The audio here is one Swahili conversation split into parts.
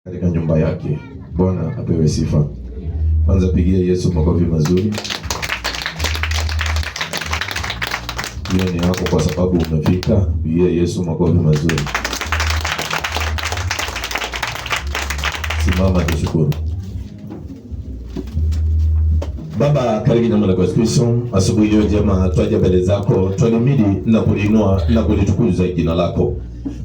katika nyumba yake. Bwana apewe sifa. Kwanza pigia Yesu makofi mazuri. Hiyo ni yako kwa sababu umefika. Pigia Yesu makofi mazuri. Simama tushukuru. Baba, karibu na mwana kwa Kristo, asubuhi leo jema twaje mbele zako, twalimidi na kulinua na kulitukuza jina lako.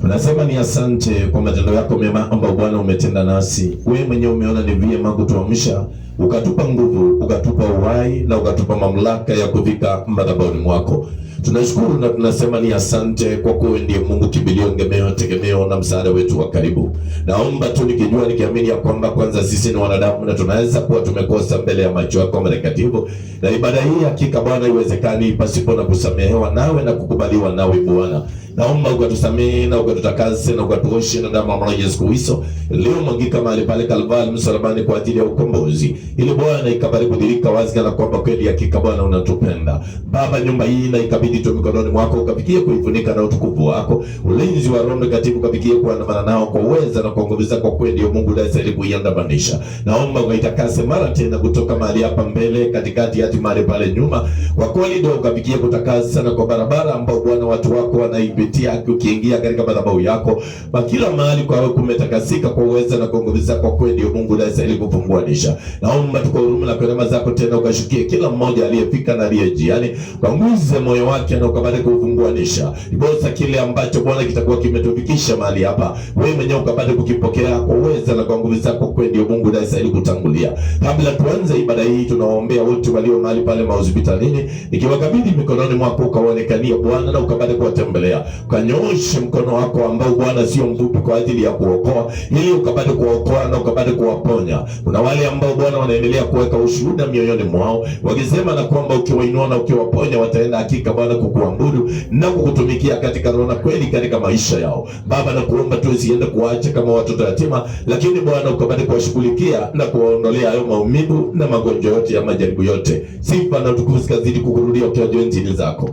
Tunasema ni asante kwa matendo yako mema ambayo Bwana umetenda nasi. Wewe mwenyewe umeona ni vyema kutuamsha, ukatupa nguvu, ukatupa uhai na ukatupa mamlaka ya kufika madhabahuni mwako. Tunashukuru na tunasema ni asante kwa kuwa ndiye Mungu kimbilio, ngemeo, tegemeo na msaada wetu wa karibu. Naomba tu nikijua nikiamini ya kwamba kwanza sisi ni wanadamu na tunaweza kuwa tumekosa mbele ya macho yako matakatifu. Na ibada hii hakika Bwana iwezekani pasipo na kusamehewa nawe na kukubaliwa nawe Bwana. Naomba ukatusamehe na ukatutakase na ukatuoshe na damu ya Yesu Kristo leo mwagika mahali pale Kalvari msalabani kwa ajili ya ukombozi. Ili Bwana ikabali kudhihirika wazi na kwamba kweli hakika Bwana unatupenda. Baba, nyumba hii na ikabidi tu mikononi mwako, ukafikie kuifunika na utukufu wako. Ulinzi wa Roho Mtakatifu ukafikie kuandamana nao kwa uweza na kwa nguvu zako kweli ya Mungu ndiye stahili kuiandamanisha. Naomba ukaitakase mara tena kutoka mahali hapa mbele katikati hadi mahali pale nyuma. Kwa kweli ndio ukafikie kutakasa na kwa barabara ambao Bwana watu wako wanaipitia ukiingia katika madhabahu yako. Kwa kila mahali kwa wewe kumetakasika kwa uweza na kwa nguvu zako kweli ya Mungu ndiye stahili kufunguanisha. Naomba tuko huruma na kwa neema zako tena ukashukie kila mmoja aliyefika na aliyejiani. Kwa nguvu moyo wake na ukabali kufunguanisha. Ibosa kile ambacho Bwana kitakuwa kimetufikisha mahali hapa. Wewe mwenyewe ukabali kukipokea kwa uweza na kwa nguvu zako kweli ya Mungu ndiye stahili kutangulia. Kabla tuanze ibada hii tunawaombea wote walio mahali pale hospitalini. Nikiwakabidhi mikononi mwako ukaonekanie Bwana na ukabali kuwatembelea. Ukanyoshe mkono wako ambao Bwana sio mfupi kwa ajili ya kuokoa, ili ukabali kuokoa na ukabali kuwaponya. Kuna wale ambao Bwana wanaendelea kuweka ushuhuda mioyoni mwao wakisema na kwamba ukiwainua na ukiwaponya wataenda hakika Bwana kukuabudu na kukutumikia katika roho na kweli katika maisha yao. Baba, na kuomba tu usiende kuacha kama watoto yatima, lakini Bwana ukabali kuwashughulikia na kuwaondolea hayo maumivu na magonjwa yote ya majaribu yote. Sifa na utukufu kazidi kukurudia kwa injili zako.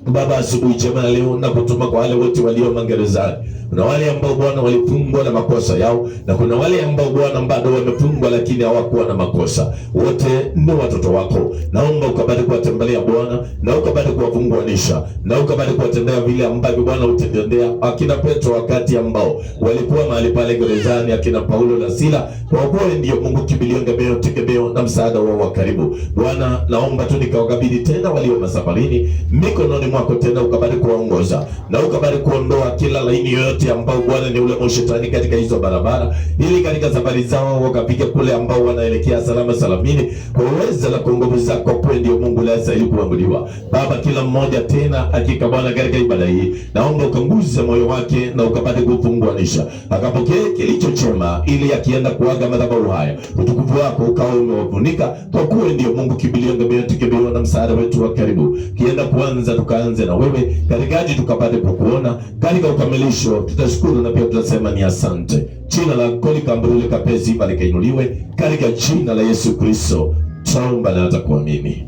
Baba, asubuhi njema leo na kutuma kwa wale wote walio magerezani. Kuna wale ambao Bwana walifungwa na makosa yao, na kuna wale ambao Bwana bado wamefungwa lakini hawakuwa na makosa. Wote ni watoto wako. Naomba ukabali kuwatembelea Bwana na ukabali kuwafunguanisha na ukabali kuwatendea vile ambavyo Bwana utendea akina Petro wakati ambao walikuwa mahali pale gerezani, akina Paulo na Sila. Kwa kuwa ndio Mungu kimbilio, ngemeo, tegemeo na msaada wao wa karibu. Bwana, naomba tu nikawakabidhi tena walio masafarini mikononi mwako tena ukabali kuwaongoza na ukabali kuondoa kila laini yoyote ambao Bwana ni ule mshetani katika hizo barabara, ili katika safari zao wakapige kule ambao wanaelekea salama salamini kwa uwezo na kwa nguvu zako kweli ndio Mungu la stahili kuabudiwa. Baba, kila mmoja tena hakika Bwana katika ibada hii naomba ukanguze moyo wake na ukapate kufunguanisha akapokee kilicho chema, ili akienda kuaga madhabahu haya utukufu wako ukawa umewafunika, kwa kuwa ndio Mungu kimbilio, ngemeo, tegemeo na msaada wetu wa karibu. Kienda kuanza tukaanze na wewe katikati tukapate kukuona katika ukamilisho. Tutashukuru na pia tutasema ni asante. Jina lako likambulike kapesi pale kainuliwe katika jina la Yesu Kristo. Tuomba na atakuamini.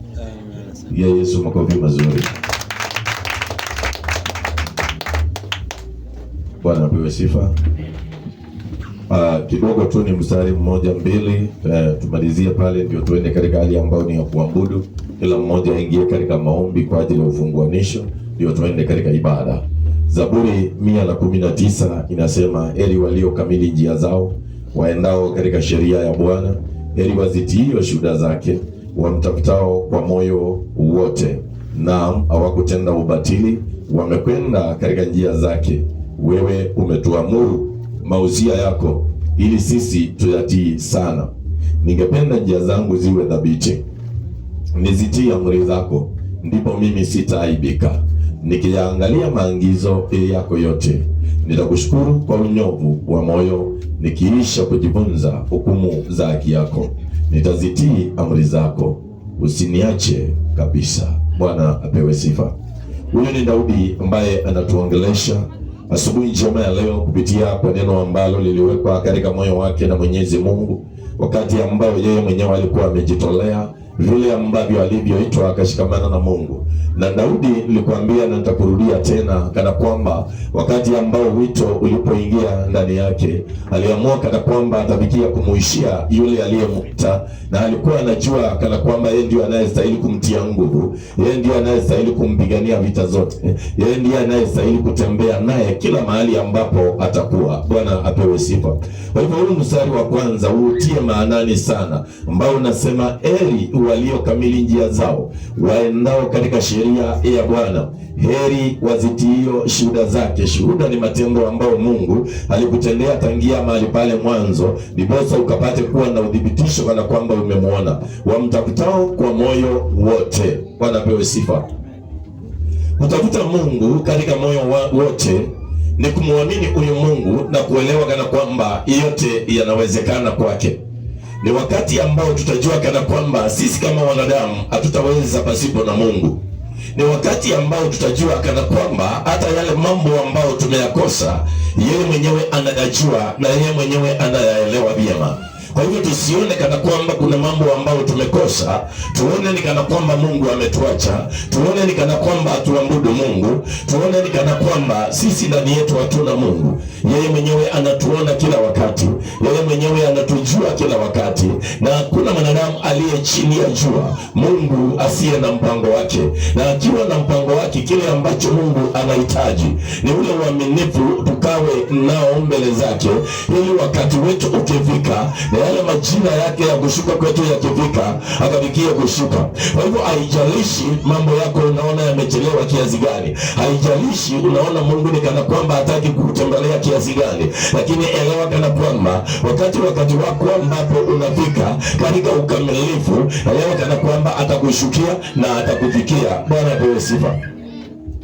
Amen. Ya Yesu makofi mazuri. Bwana apewe sifa. Kidogo tu ni mstari mmoja mbili tumalizie pale ndio tuende katika hali ambayo ni ya kuabudu. Kila mmoja aingie katika maombi kwa ajili ya ufunguanisho ndio tuende katika ibada. Zaburi 119 inasema, heri walio kamili njia zao, waendao katika sheria ya Bwana, heri wazitio shuhuda zake, wamtafutao kwa moyo wote. Naam, hawakutenda ubatili, wamekwenda katika njia zake. Wewe umetuamuru mauzia yako, ili sisi tuyatii sana. Ningependa njia zangu ziwe thabiti, nizitii amri zako, ndipo mimi sitaaibika. Nikiyaangalia maagizo yako yote, nitakushukuru kwa unyovu wa moyo, nikiisha kujifunza hukumu za haki yako. Nitazitii amri zako, usiniache kabisa. Bwana apewe sifa. Huyu ni Daudi ambaye anatuongelesha asubuhi njema ya leo kupitia kwa neno ambalo liliwekwa katika moyo wake na Mwenyezi Mungu, wakati ambao yeye mwenyewe alikuwa amejitolea vile ambavyo alivyoitwa akashikamana na Mungu. Na Daudi, nilikwambia na nitakurudia tena, kana kwamba wakati ambao wito ulipoingia ndani yake, aliamua kana kwamba atafikia kumuishia yule aliyemwita, na alikuwa anajua kana kwamba yeye ndiye anayestahili kumtia nguvu, yeye ndiye anayestahili kumpigania vita zote, yeye ndiye anayestahili kutembea naye kila mahali ambapo atakuwa. Bwana apewe sifa. Kwa hivyo huu mstari wa kwanza utie maanani sana, ambao unasema heri waliokamili njia zao, waendao katika sheria ya Bwana, heri wazitio shuhuda zake. Shuhuda ni matendo ambayo Mungu alikutendea tangia mahali pale mwanzo, ndiposa ukapate kuwa na udhibitisho kana kwamba umemwona. Wamtafutao kwa moyo wote. Bwana apewe sifa. Kutafuta Mungu katika moyo wote ni kumwamini huyu Mungu na kuelewa kana kwamba yote yanawezekana kwake. Ni wakati ambao tutajua kana kwamba sisi kama wanadamu hatutaweza pasipo na Mungu. Ni wakati ambao tutajua kana kwamba hata yale mambo ambayo tumeyakosa, yeye mwenyewe anayajua na yeye mwenyewe anayaelewa vyema. Kwa hivyo tusione kana kwamba kuna mambo ambayo tumekosa, tuone ni kana kwamba Mungu ametuacha, tuone ni kana kwamba hatuabudu Mungu, tuone ni kana kwamba sisi ndani yetu hatuna Mungu. Yeye mwenyewe anatuona kila wakati, yeye mwenyewe anatujua kila wakati, na hakuna mwanadamu aliye chini ya jua Mungu asiye na mpango wake. Na akiwa na mpango wake, kile ambacho Mungu anahitaji ni ule uaminifu tukawe nao mbele zake, ili wakati wetu ukifika na yale majina yake ya kushuka kwetu yakifika, akafikia kushuka. Kwa hivyo haijalishi mambo yako unaona yamechelewa kiasi gani, haijalishi unaona Mungu ni kana kwamba hataki kukutembelea kiasi gani, lakini elewa kana kwamba wakati wako ambapo unafika katika ukamilifu, elewa kana kwamba atakushukia na atakufikia. Bwana apewe sifa.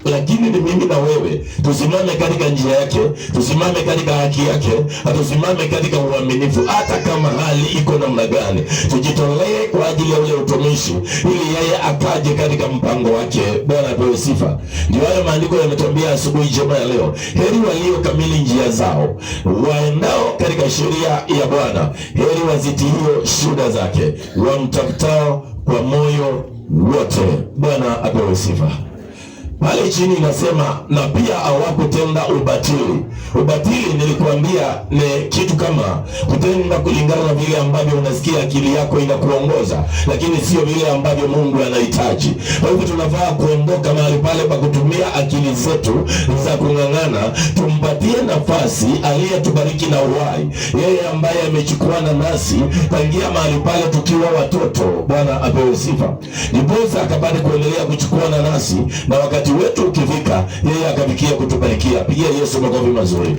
Lakini ni mimi na wewe tusimame katika njia yake, tusimame katika haki yake, tusimame katika uaminifu, hata kama hali iko namna gani. Tujitolee kwa ajili ya ule utumishi, ili yeye akaje katika mpango wake. Bwana apewe sifa. Ndio hayo maandiko yametuambia asubuhi njema ya leo, heri waliokamili njia zao, waendao katika sheria ya Bwana, heri wazitio shuhuda zake, wamtafutao kwa moyo wote. Bwana apewe sifa. Pale chini inasema na pia hawakutenda ubatili. Ubatili nilikuambia ni kitu kama kutenda kulingana na vile ambavyo unasikia akili yako inakuongoza, lakini sio vile ambavyo Mungu anahitaji. Kwa hivyo tunafaa kuondoka mahali pale pa kutumia akili zetu za kung'ang'ana, tumpatie nafasi aliyetubariki na uhai, yeye ambaye amechukuana nasi tangia mahali pale tukiwa watoto. Bwana apewe sifa. Ndiposa akapata kuendelea kuchukuana nasi, na wakati wetu ukifika, yeye akafikia kutubarikia. Pigia Yesu makofi mazuri.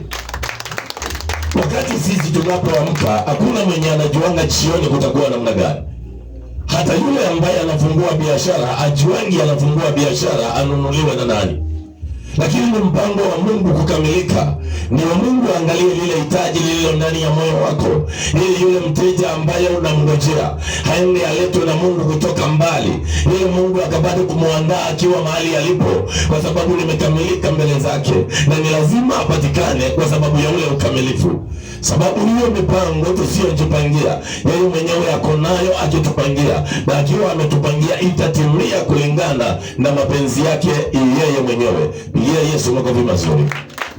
Wakati sisi tunapoamka, hakuna mwenye anajuanga jioni kutakuwa namna gani. Hata yule ambaye anafungua biashara ajuangi anafungua biashara anunuliwe na nani. Lakini ni mpango wa Mungu kukamilika. Ndio Mungu angalie lile hitaji lililo ndani ya moyo wako, ili yule mteja ambaye unamngojea haende aletwe na Mungu kutoka mbali, ili Mungu akapate kumwandaa akiwa mahali alipo, kwa sababu limekamilika mbele zake, na ni lazima apatikane kwa sababu ya ule ukamilifu. Sababu hiyo mipango tusiyojipangia, yeye mwenyewe ako nayo akitupangia, na akiwa ametupangia itatimia kulingana na mapenzi yake yeye mwenyewe. Pigia Yesu makofi mazuri.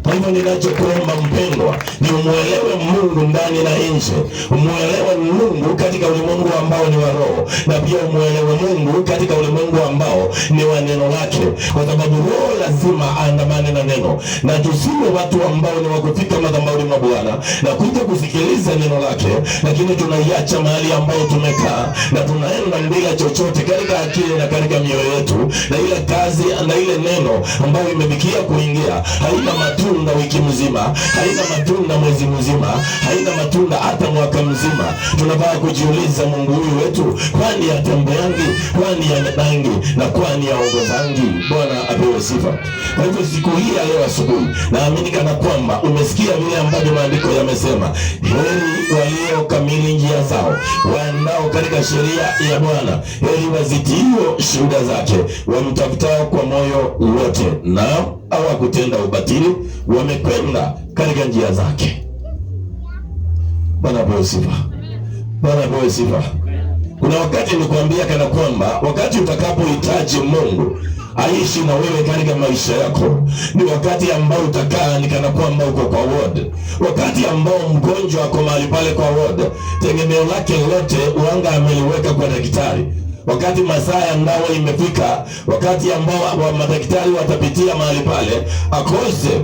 Kwa hivyo ninachokuomba mpendwa, ni umuelewe Mungu ndani na nje. Umuelewe Mungu katika ulimwengu ambao ni wa roho, na pia umuelewe Mungu katika ulimwengu ambao ni wa neno lake, kwa sababu roho lazima aandamane na neno, na tusiwe watu ambao ni wakufika madhabahuni mwa Bwana na kuja kusikiliza neno lake, lakini tunaiacha mahali ambao tumekaa na tunaenda bila chochote katika akili na katika mioyo yetu, na ile kazi na ile neno ambayo imefikia kuingia haina matunda wiki mzima, haina matunda mwezi mzima, haina matunda hata mwaka mzima. Tunafaa kujiuliza, Mungu huyu wetu kwani atembeangi, kwani anebangi, na kwani aongozangi? Bwana apewe sifa. Kwa hivyo siku hii ya leo asubuhi, naamini kana kwamba umesikia vile ambavyo maandiko yamesema, heri walio kamili njia zao, waendao katika sheria ya Bwana, heri wazitio shuhuda zake, wamtafutao kwa moyo wote, na hawakutenda ubatili, wamekwenda katika njia zake. Bwana apewe sifa. Bwana apewe sifa. Kuna wakati nikuambia kana kwamba wakati utakapohitaji Mungu aishi na wewe katika maisha yako, ni wakati ambao utakaa ni kana kwamba uko kwa ward. Wakati ambao mgonjwa ako mahali pale kwa ward, tegemeo lake lote uanga ameliweka kwa daktari. Wakati masaa ya ndawa imefika, wakati ambao wa madaktari watapitia mahali pale akose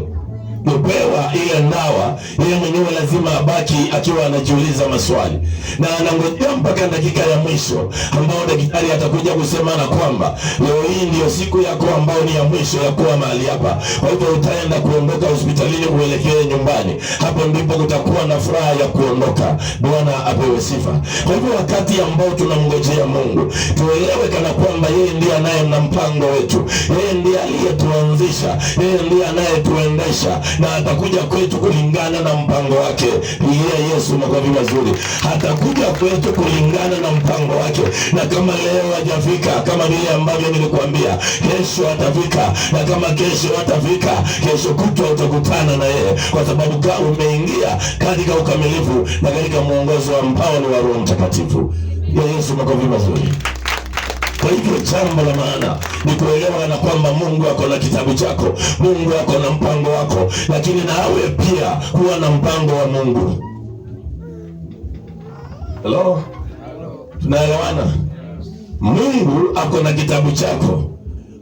kupewa ile ndawa, yeye mwenyewe lazima abaki akiwa anajiuliza maswali na anangojea mpaka dakika ya mwisho ambao daktari atakuja kusema na kwamba leo hii ndio siku yako ambao ni ya mwisho ya kuwa mahali hapa, kwa hivyo utaenda kuondoka hospitalini kuelekea nyumbani. Hapo ndipo kutakuwa na furaha ya kuondoka. Bwana apewe sifa. Kwa hivyo wakati ambao tunamngojea Mungu, tuelewe kana kwamba yeye ndiye anaye na mpango wetu, yeye ndiye aliyetuanzisha, yeye ndiye anayetuendesha na atakuja kwetu kulingana na mpango wake. Yeye Yesu, makofi mazuri. Atakuja kwetu kulingana na mpango wake, na kama leo hajafika, kama vile ambavyo nilikuambia, kesho atafika, na kama kesho atafika, kesho kutwa utakutana na yeye, kwa sababu umeingia katika ukamilifu na katika mwongozo wa mpao wa Roho Mtakatifu. Yeye Yesu, makofi mazuri. Kwa hivyo jambo la maana ni kuelewa na kwamba Mungu ako na kitabu chako, Mungu ako na mpango wako, lakini nawe pia kuwa na mpango wa Mungu. Hello? Tunaelewana? Mungu ako na kitabu chako,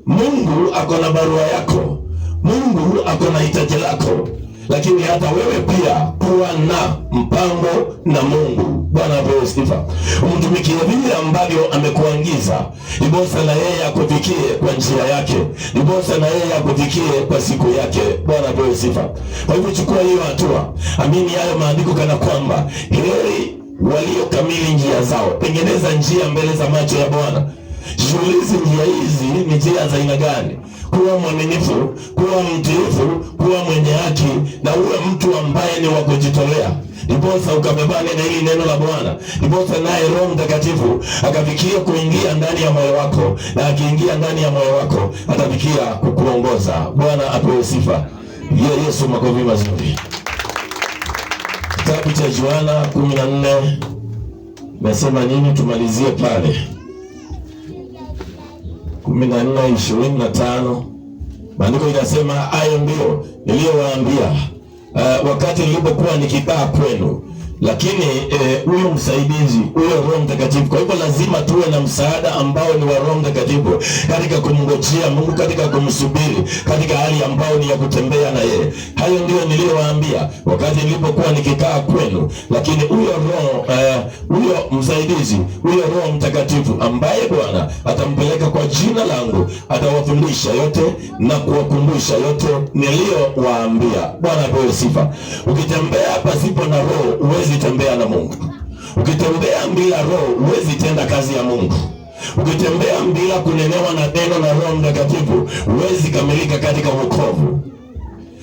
Mungu ako na barua yako, Mungu ako na hitaji lako, lakini hata wewe pia kuwa na mpango na Mungu. Bwana apewe sifa. Umtumikie vile ambavyo amekuangiza, ndiposa na yeye akufikie kwa njia yake, ndiposa na yeye akufikie kwa siku yake. Bwana apewe sifa. Kwa hivyo chukua hiyo hatua, amini hayo maandiko kana kwamba heri walio kamili njia zao. Tengeneza njia mbele za macho ya Bwana. Jiulize, njia hizi ni njia za aina gani? Kuwa mwaminifu, kuwa mtiifu, kuwa mwenye haki, na uwe mtu ambaye ni wa kujitolea. Ndiposa ukabebane na hili neno la Bwana, ndiposa naye Roho Mtakatifu akafikia kuingia ndani ya moyo wako, na akiingia ndani ya moyo wako atafikia kukuongoza. Bwana apewe sifa. Ye Yesu, makofi mazuri. Kitabu cha Yohana 14 nasema nini? Tumalizie pale 14:25. Maandiko inasema, hayo ndio niliyowaambia wakati nilipokuwa nikikaa kwenu, lakini huyo msaidizi, huyo Roho Mtakatifu. Kwa hivyo lazima tuwe na msaada ambao ni wa Roho Mtakatifu katika kumngojea Mungu, katika kumsubiri, katika hali ambao ni ya kutembea na yeye. Hayo ndio niliyowaambia wakati nilipokuwa nikikaa kwenu, lakini huyo Roho huyo msaidizi, huyo Roho Mtakatifu ambaye Bwana atampeleka kwa jina langu, atawafundisha yote na kuwakumbusha yote niliyowaambia. Bwana apewe sifa. Ukitembea pasipo na Roho huwezi tembea na Mungu. Ukitembea bila Roho huwezi tenda kazi ya Mungu. Ukitembea bila kunenewa na neno na Roho Mtakatifu huwezi kamilika katika wokovu.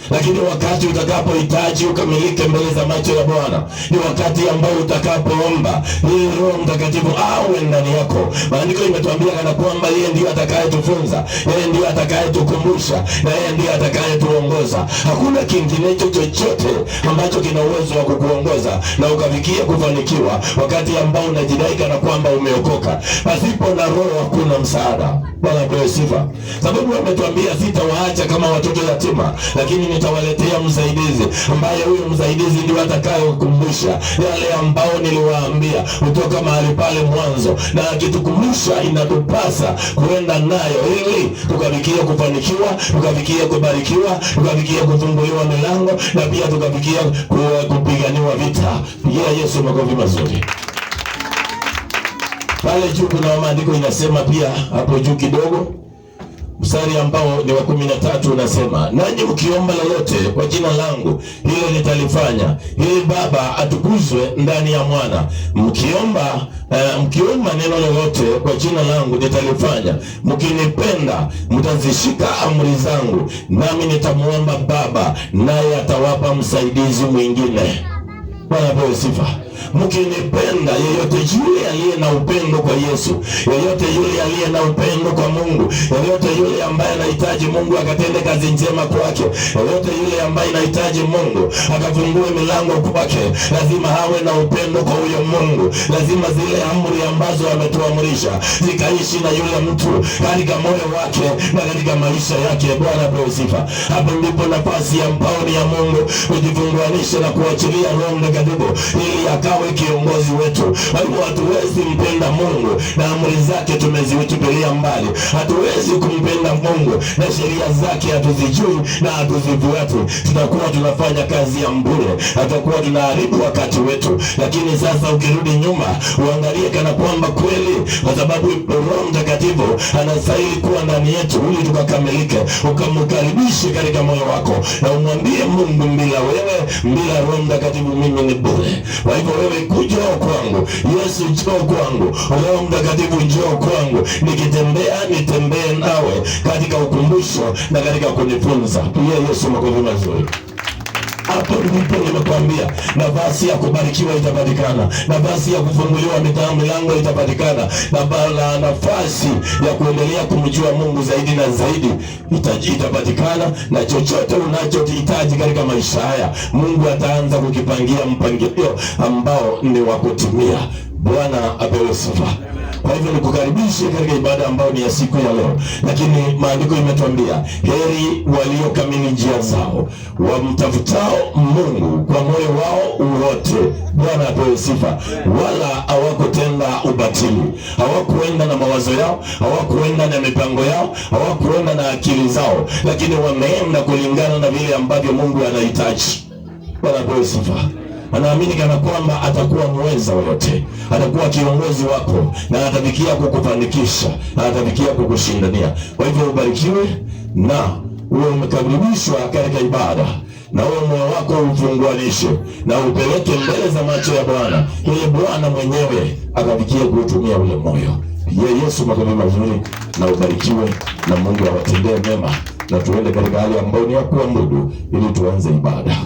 Lakini wakati utakapohitaji ukamilike mbele za macho ya Bwana, ni wakati ambao utakapoomba ili Roho Mtakatifu awe ndani yako. Maandiko imetuambia kana kwamba yeye ndiye atakayetufunza, yeye ndiye atakayetukumbusha, na yeye ndiye atakayetuongoza. Hakuna kingine chochote ambacho kina uwezo wa kukuongoza na ukafikia kufanikiwa wakati ambao unajidai kana kwamba umeokoka. Pasipo na Roho hakuna msaada. Bwana apewe sifa. Sababu ametuambia sitawaacha kama watoto yatima, lakini nitawaletea msaidizi, ambaye huyo msaidizi ndiye atakayokukumbusha yale ambao niliwaambia kutoka mahali pale mwanzo, na akitukumbusha inatupasa kuenda nayo ili tukafikie kufanikiwa, tukafikie kubarikiwa, tukafikie kufunguliwa milango, na pia tukafikie kupiganiwa vita. Pigia Yesu makofi mazuri. Pale juu kuna maandiko inasema pia hapo juu kidogo, mstari ambao ni wa 13 unasema, nanyi mkiomba lolote kwa jina langu hilo nitalifanya, ili Baba atukuzwe ndani ya Mwana. Mkiomba neno lolote kwa jina langu nitalifanya. Mkinipenda mtazishika amri zangu, nami nitamuomba Baba, naye atawapa msaidizi mwingine. Bwana apewe sifa. Mkinipenda, yeyote yule aliye na upendo kwa Yesu, yeyote yule aliye na upendo kwa Mungu, yeyote yule ambaye anahitaji Mungu akatende kazi njema kwake, yeyote yule ambaye anahitaji Mungu akafungue milango kwake, lazima hawe na upendo kwa huyo Mungu. Lazima zile amri ambazo ametuamrisha zikaishi na yule mtu katika moyo wake na katika maisha yake. Bwana apewe sifa. Hapo ndipo nafasi ya mpaoni ya Mungu kujifunguanisha na kuachilia Roho Mtakatifu ili akawe kiongozi wetu. Kwa hivyo hatuwezi mpenda Mungu na amri zake tumezitupilia mbali. Hatuwezi kumpenda Mungu na sheria zake hatuzijui na hatuzifuati. Tutakuwa tunafanya kazi ya bure, tutakuwa tunaharibu wakati wetu. Lakini sasa ukirudi nyuma uangalie kana kwamba kweli, kwa sababu Roho Mtakatifu anastahili kuwa ndani yetu ili tukakamilike, ukamkaribishe katika moyo wako na umwambie Mungu, bila wewe, bila Roho Mtakatifu mimi ni bure. Kwa hivyo wewe njoo kwangu, Yesu njoo kwangu, Roho Mtakatifu njoo kwangu, nikitembea nitembee nawe katika ukumbusho na katika kunifunza. Pia Yesu makofi mazuri. Hapo ndipo nimekwambia nafasi ya kubarikiwa itapatikana, nafasi ya kufunguliwa milango itapatikana, na nafasi ya kuendelea kumjua Mungu zaidi na zaidi itapatikana. Na chochote unachohitaji katika maisha haya, Mungu ataanza kukipangia mpangilio ambao ni wa kutimia. Bwana apewe sifa. Kwa hivyo nikukaribishe katika ibada ambayo ni ya siku ya leo. Lakini maandiko imetuambia, heri waliokamili njia zao, wamtafutao Mungu kwa moyo wao wote. Bwana apewe sifa. Wala hawakutenda ubatili, hawakuenda na mawazo yao, hawakuenda na mipango yao, hawakuenda na akili zao, lakini wameenda kulingana na vile ambavyo Mungu anahitaji. Bwana apewe sifa. Anaamini kana kwamba atakuwa mweza wote, atakuwa kiongozi wako na atafikia kukufanikisha, na atafikia kukushindania. Kwa hivyo ubarikiwe na uwe umekaribishwa katika ibada, na uwe moyo wako ufunguanishe na upeleke mbele za macho ya Bwana, ili Bwana mwenyewe akafikia kuutumia ule moyo. Yesu makofi mazuri, na ubarikiwe na Mungu awatendee mema, na tuende katika hali ambayo ni ya kuabudu ili tuanze ibada.